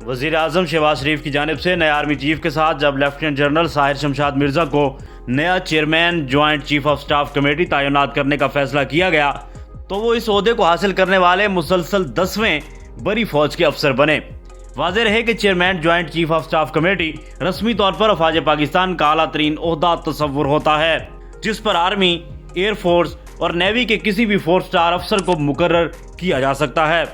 وزیر اعظم شہباز شریف کی جانب سے نئے آرمی چیف کے ساتھ جب لیفٹیننٹ جنرل ساحر شمشاد مرزا کو نیا chairman joint chief of staff committee تعینات کرنے کا فیصلہ کیا گیا تو وہ اس عہدے کو حاصل کرنے والے مسلسل 10ویں بری فوج کے افسر بنے۔ واضح رہے کہ chairman joint chief of staff committee رسمی طور پر افواج پاکستان کا اعلیٰ ترین عہدہ تصور ہوتا ہے، جس پر آرمی، ایئر فورس اور نیوی کے کسی بھی 4 سٹار افسر کو مقرر کیا جا سکتا ہے۔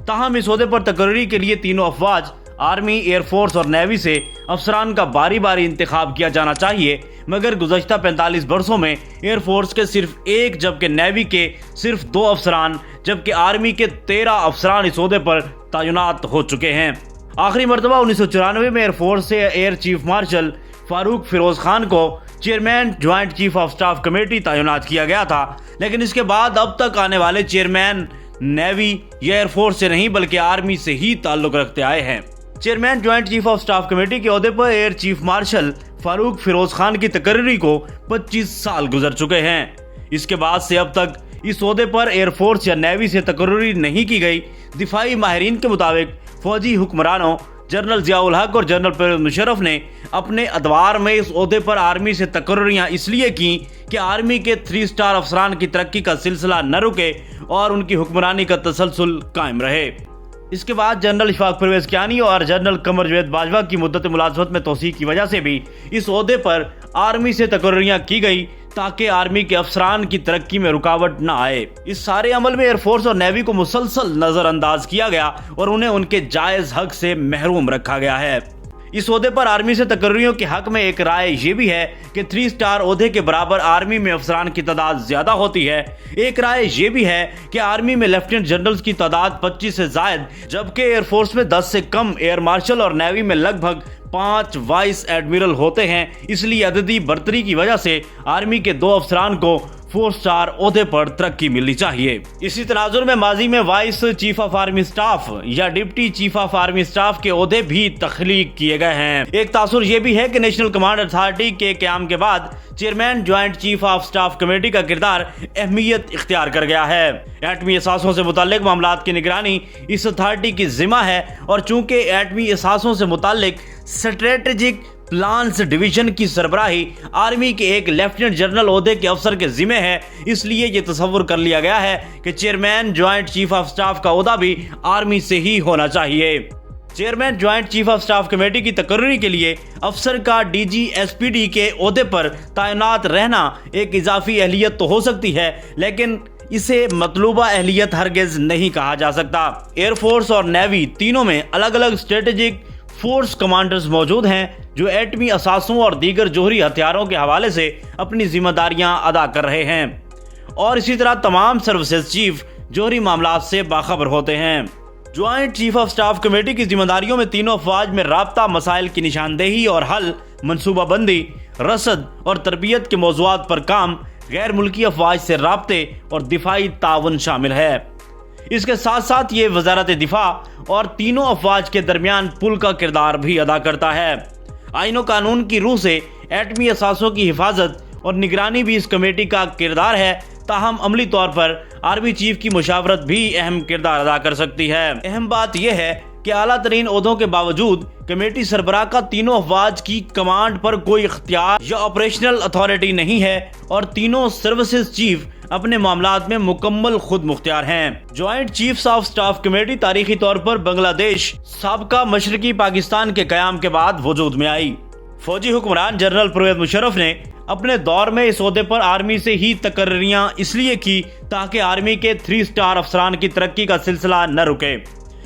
تاہم اس عہدے پر تقرری کے لیے تینوں افواج آرمی، ایئر فورس اور نیوی سے افسران کا باری باری انتخاب کیا جانا چاہیے، مگر گزشتہ 45 برسوں میں ایئر فورس کے صرف 1 جبکہ نیوی کے صرف 2 افسران جبکہ آرمی کے 13 افسران اس عہدے پر تعینات ہو چکے ہیں۔ آخری مرتبہ 1994 میں ایئر فورس سے ایئر چیف مارشل فاروق فیروز خان کو chairman joint chief of staff committee تعینات کیا گیا تھا، لیکن اس کے بعد اب تک آنے والے چیئرمین نیوی یا ایئر فورس سے نہیں بلکہ آرمی سے ہی تعلق رکھتے آئے ہیں۔ Chairman joint chief of staff committee کے عہدے پر ایئر چیف مارشل فاروق فیروز خان کی تقرری کو 25 سال گزر چکے ہیں۔ اس کے بعد سے اب تک اس عہدے پر ایئر فورس یا نیوی سے تقرری نہیں کی گئی۔ دفاعی ماہرین کے مطابق فوجی حکمرانوں جنرل ضیاء الحق اور جنرل پرویز مشرف نے اپنے ادوار میں اس عہدے پر آرمی سے تقرریاں اس لیے کی کہ آرمی کے 3 سٹار افسران کی ترقی کا سلسلہ نہ رکے اور ان کی حکمرانی کا تسلسل قائم رہے۔ اس کے بعد جنرل اشفاق پرویز کیانی اور جنرل قمر جاوید باجوہ کی مدت ملازمت میں توسیع کی وجہ سے بھی اس عہدے پر آرمی سے تقرریاں کی گئی تاکہ آرمی کے افسران کی ترقی میں رکاوٹ نہ آئے۔ اس سارے عمل میں ایئر فورس اور نیوی کو مسلسل نظر انداز کیا گیا اور انہیں ان کے جائز حق سے محروم رکھا گیا ہے۔ اس عہدے پر آرمی سے تقرریوں کے حق میں ایک رائے یہ بھی ہے کہ 3 سٹار عہدے کے برابر آرمی میں افسران کی تعداد زیادہ ہوتی ہے۔ ایک رائے یہ بھی ہے کہ آرمی میں لیفٹیننٹ جنرلز کی تعداد 25 سے زائد جبکہ ایئر فورس میں 10 سے کم ایئر مارشل اور نیوی میں لگ بھگ 5 وائس ایڈمرل ہوتے ہیں۔ اس لیے عددی برتری کی وجہ سے آرمی کے 2 افسران کو 4 سٹار عہدے پر ترقی ملنی چاہیے۔ اسی تناظر میں ماضی میں vice chief of army staff یا deputy chief of army staff کے عہدے بھی تخلیق کیے گئے ہیں۔ ایک تاثر یہ بھی ہے کہ نیشنل کمانڈ اتھارٹی کے قیام کے بعد chairman joint chief of staff committee کا کردار اہمیت اختیار کر گیا ہے۔ ایٹمی اثاثوں سے متعلق معاملات کی نگرانی اس اتھارٹی کی ذمہ ہے اور چونکہ ایٹمی اثاثوں سے متعلق اسٹریٹجک پلانز ڈویژن کی سربراہی آرمی کے ایک لیفٹیننٹ جنرل عہدے کے افسر کے ذمہ ہے، اس لیے یہ تصور کر لیا گیا ہے کہ chairman joint chief of staff کا عہدہ بھی آرمی سے ہی ہونا چاہیے۔ Chairman joint chief of staff committee کی تقرری کے لیے افسر کا D G S P D کے عہدے پر تعینات رہنا ایک اضافی اہلیت تو ہو سکتی ہے، لیکن اسے مطلوبہ اہلیت ہرگز نہیں کہا جا سکتا۔ ایئر فورس اور نیوی تینوں میں الگ الگ اسٹریٹجک فورس کمانڈرز موجود ہیں جو ایٹمی اثاثوں اور دیگر جوہری ہتھیاروں کے حوالے سے اپنی ذمہ داریاں ادا کر رہے ہیں، اور اسی طرح تمام سروسز چیف جوہری معاملات سے باخبر ہوتے ہیں۔ Joint chief of staff committee کی ذمہ داریوں میں تینوں افواج میں رابطہ، مسائل کی نشاندہی اور حل، منصوبہ بندی، رصد اور تربیت کے موضوعات پر کام، غیر ملکی افواج سے رابطے اور دفاعی تعاون شامل ہے۔ اس کے ساتھ ساتھ یہ وزارت دفاع اور تینوں افواج کے درمیان پل کا کردار بھی ادا کرتا ہے۔ آئین و قانون کی روح سے ایٹمی اثاثوں کی حفاظت اور نگرانی بھی اس کمیٹی کا کردار ہے، تاہم عملی طور پر آرمی چیف کی مشاورت بھی اہم کردار ادا کر سکتی ہے۔ اہم بات یہ ہے کہ اعلیٰ ترین عہدوں کے باوجود کمیٹی سربراہ کا تینوں افواج کی کمانڈ پر کوئی اختیار یا آپریشنل اتھارٹی نہیں ہے اور تینوں سروسز چیف اپنے معاملات میں مکمل خود مختار ہیں۔ Joint chiefs of staff committee تاریخی طور پر بنگلہ دیش سابقہ مشرقی پاکستان کے قیام کے بعد وجود میں آئی۔ فوجی حکمران جنرل پرویز مشرف نے اپنے دور میں اس عہدے پر آرمی سے ہی تقرریاں اس لیے کی تاکہ آرمی کے 3 سٹار افسران کی ترقی کا سلسلہ نہ رکے۔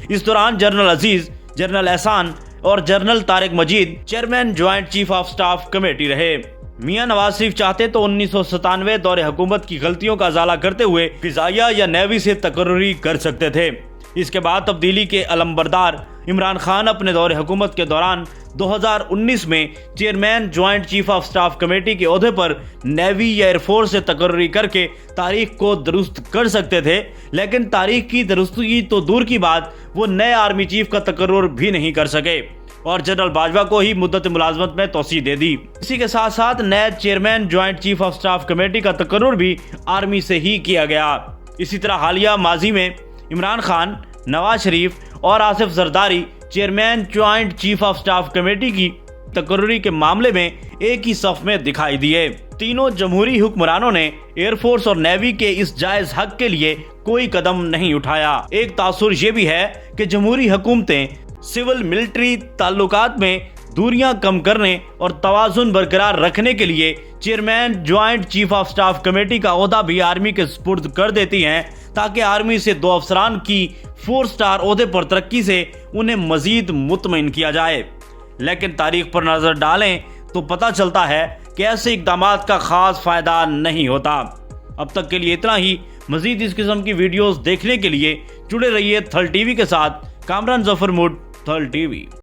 اس دوران جنرل عزیز، جنرل احسان اور general Tariq Majeed chairman joint chief of staff committee رہے۔ میاں نواز شریف چاہتے تو 1997 دور حکومت کی غلطیوں کا ازالہ کرتے ہوئے فضائیہ یا نیوی سے تقرری کر سکتے تھے۔ اس کے بعد تبدیلی کے علمبردار عمران خان اپنے دور حکومت کے دوران 2019 میں chairman joint chief of staff committee کے عہدے پر نیوی یا ایئر فورس سے تقرری کر کے تاریخ کو درست کر سکتے تھے، لیکن تاریخ کی درستگی تو دور کی بات، وہ نئے آرمی چیف کا تقرر بھی نہیں کر سکے اور جنرل باجوہ کو ہی مدت ملازمت میں توسیع دے دی۔ اسی کے ساتھ ساتھ نئے chairman joint chief of staff committee کا تقرر بھی آرمی سے ہی کیا گیا۔ اسی طرح حالیہ ماضی میں عمران خان، نواز شریف اور Asif Zardari chairman joint chief of staff committee کی تقرری کے معاملے میں ایک ہی صف میں دکھائی دیے۔ تینوں جمہوری حکمرانوں نے ایئر فورس اور نیوی کے اس جائز حق کے لیے کوئی قدم نہیں اٹھایا۔ ایک تاثر یہ بھی ہے کہ جمہوری حکومتیں سول ملٹری تعلقات میں دوریاں کم کرنے اور توازن برقرار رکھنے کے لیے chairman joint chief of staff committee کا عہدہ بھی آرمی کے سپرد کر دیتی ہیں، تاکہ آرمی سے 2 افسران کی 4 سٹار عہدے پر ترقی سے انہیں مزید مطمئن کیا جائے۔ لیکن تاریخ پر نظر ڈالیں تو پتہ چلتا ہے کہ ایسے اقدامات کا خاص فائدہ نہیں ہوتا۔ اب تک کے لیے اتنا ہی۔ مزید اس قسم کی ویڈیوز دیکھنے کے لیے جڑے رہیے تھل ٹی وی کے ساتھ۔ کامران ظفر مڈ، تھل ٹی وی۔